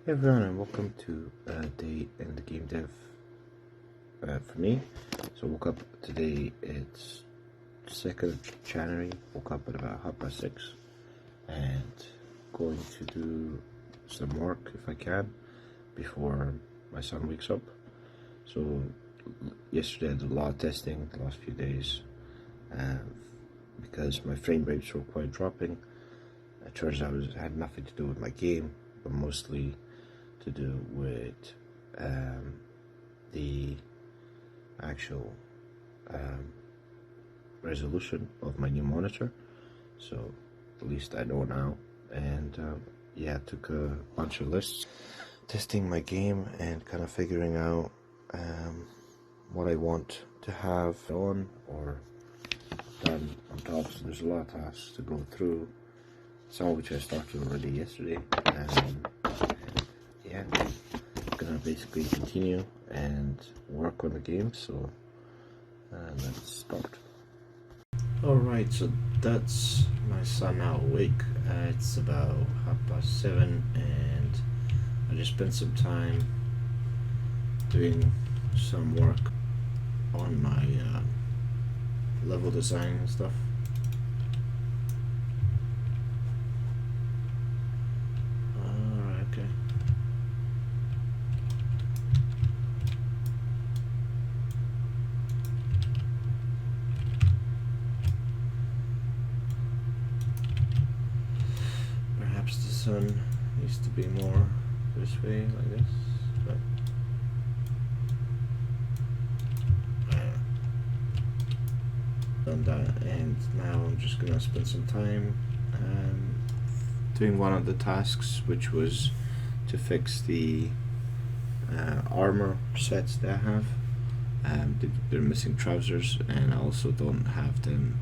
Hey everyone, and welcome to a day in the game dev for me. So woke up today, it's 2nd of January, woke up at about 6:30 and going to do some work if I can before my son wakes up. So yesterday I did a lot of testing the last few days because my frame rates were quite dropping. It turns out it had nothing to do with my game, but mostly to do with the actual resolution of my new monitor. So at least I know now. And yeah, I took a bunch of lists, testing my game and kind of figuring out what I want to have on or done on top. So there's a lot of tasks to go through, some of which I started already yesterday. Yeah, I'm gonna basically continue and work on the game, so let's start. Alright, so that's my son now awake. It's about 7:30 and I just spent some time doing some work on my level design and stuff. Okay. Perhaps the sun needs to be more this way, like this, but done that, and now I'm just gonna spend some time doing one of the tasks, which was to fix the armor sets that I have. They're missing trousers, and I also don't have them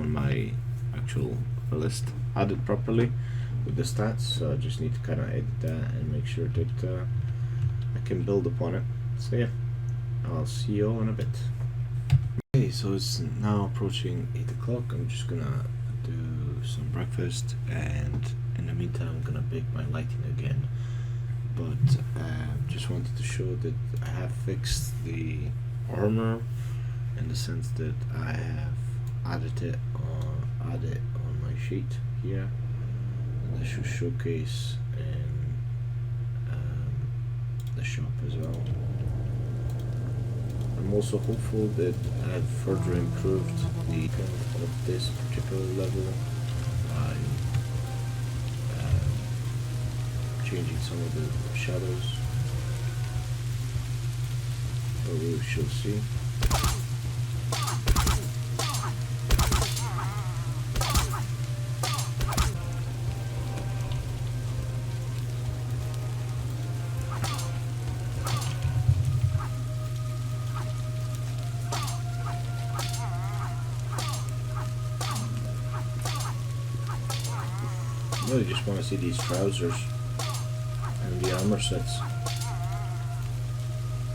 on my actual list added properly with the stats, so I just need to kind of edit that and make sure that I can build upon it. So yeah, I'll see you all in a bit. Okay, so it's now approaching 8 o'clock. I'm just gonna do some breakfast, and in the meantime I'm gonna bake my lighting again. But just wanted to show that I have fixed the armor in the sense that I have added it on my sheet here, and this should showcase in the shop as well. I'm also hopeful that I've further improved the content of this particular level by changing some of the shadows, but we shall see. I really just want to see these trousers and the armor sets.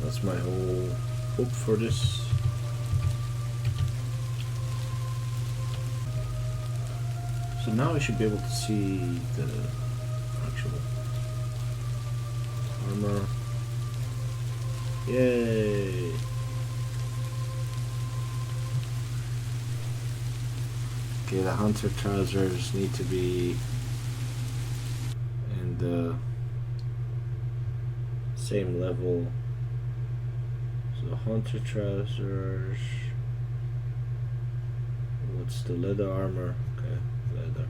That's my whole hope for this. So now I should be able to see the actual armor. Yay! Okay, the hunter trousers need to be in the same level. So hunter trousers. What's the leather armor? Okay, leather.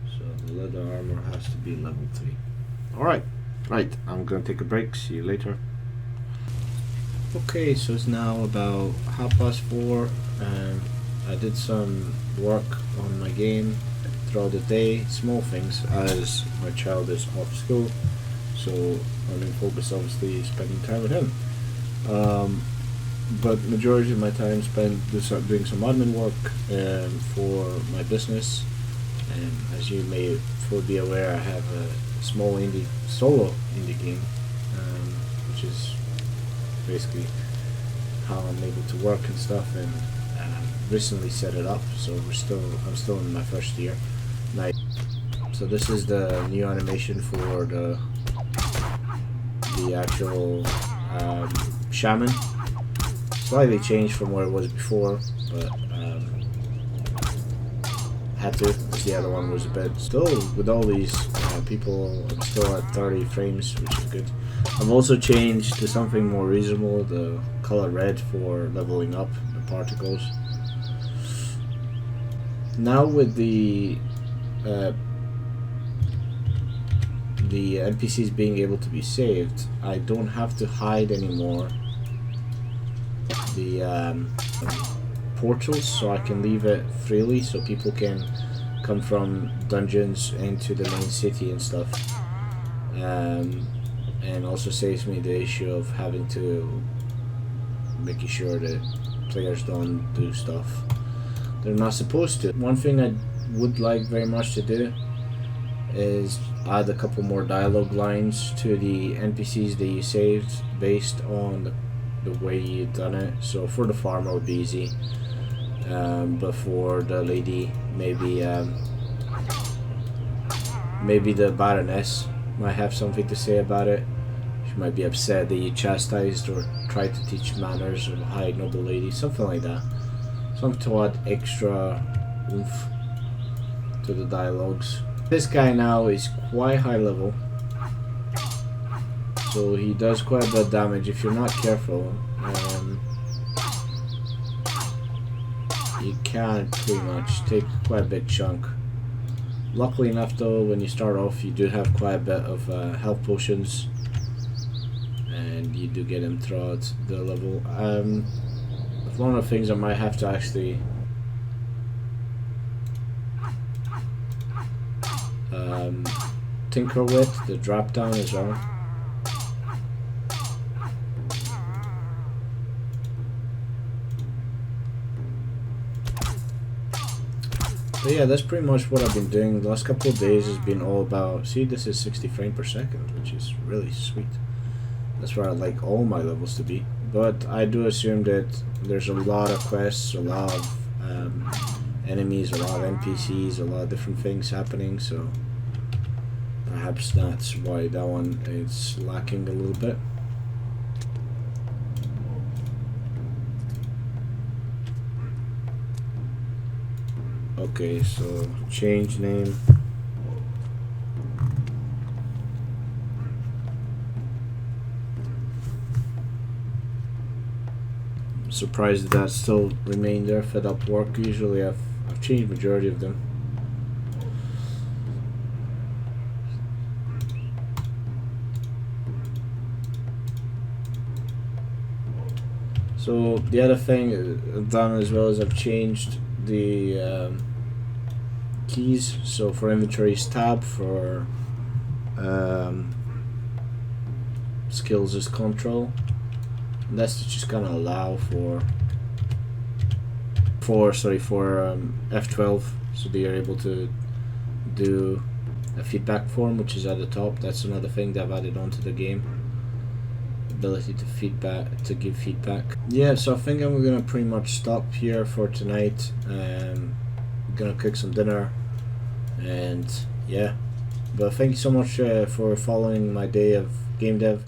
So the leather armor has to be level 3. Alright, right, I'm gonna take a break. See you later. Okay, so it's now about 4:30 and I did some work on my game throughout the day, small things, as my child is off school, so I'm in focus obviously spending time with him. But majority of my time spent doing some admin work for my business, and as you may be aware, I have a small solo indie game, which is basically how I'm able to work and stuff, and recently set it up, so I'm still in my first year. Nice. So this is the new animation for the actual shaman. Slightly changed from what it was before, but had to, because the other one was a bit. Still, with all these people, I'm still at 30 frames, which is good. I've also changed to something more reasonable, the color red for leveling up the particles. Now with the NPCs being able to be saved, I don't have to hide anymore the portals, so I can leave it freely so people can come from dungeons into the main city and stuff, and also saves me the issue of having to making sure that players don't do stuff they're not supposed to. One thing I would like very much to do is add a couple more dialogue lines to the NPCs that you saved based on the way you done it. So for the farmer it would be easy, but for the lady, maybe the Baroness might have something to say about it. She might be upset that you chastised or tried to teach manners of a high noble lady, something like that. Something to add extra oomph to the dialogues. This guy now is quite high level, so he does quite a bit of damage if you're not careful. You can pretty much take quite a big chunk. Luckily enough though, when you start off you do have quite a bit of health potions, and you do get them throughout the level. One of the things I might have to actually tinker with the drop down as well. But yeah, that's pretty much what I've been doing. The last couple of days has been all about, see, this is 60 frames per second, which is really sweet. That's where I like all my levels to be. But I do assume that there's a lot of quests, a lot of enemies, a lot of NPCs, a lot of different things happening, so perhaps that's why that one is lacking a little bit. Okay, so change name. I'm surprised that still remained there. Fed up work. Usually I've changed majority of them. So the other thing I've done as well is I've changed the keys. So for inventory is tab, for skills is control, and that's to just kind of allow for F12, so that you're able to do a feedback form, which is at the top. That's another thing that I've added onto the game, ability to give feedback. Yeah, so I think I'm gonna pretty much stop here for tonight. I'm gonna cook some dinner, and yeah, but thank you so much for following my day of game dev.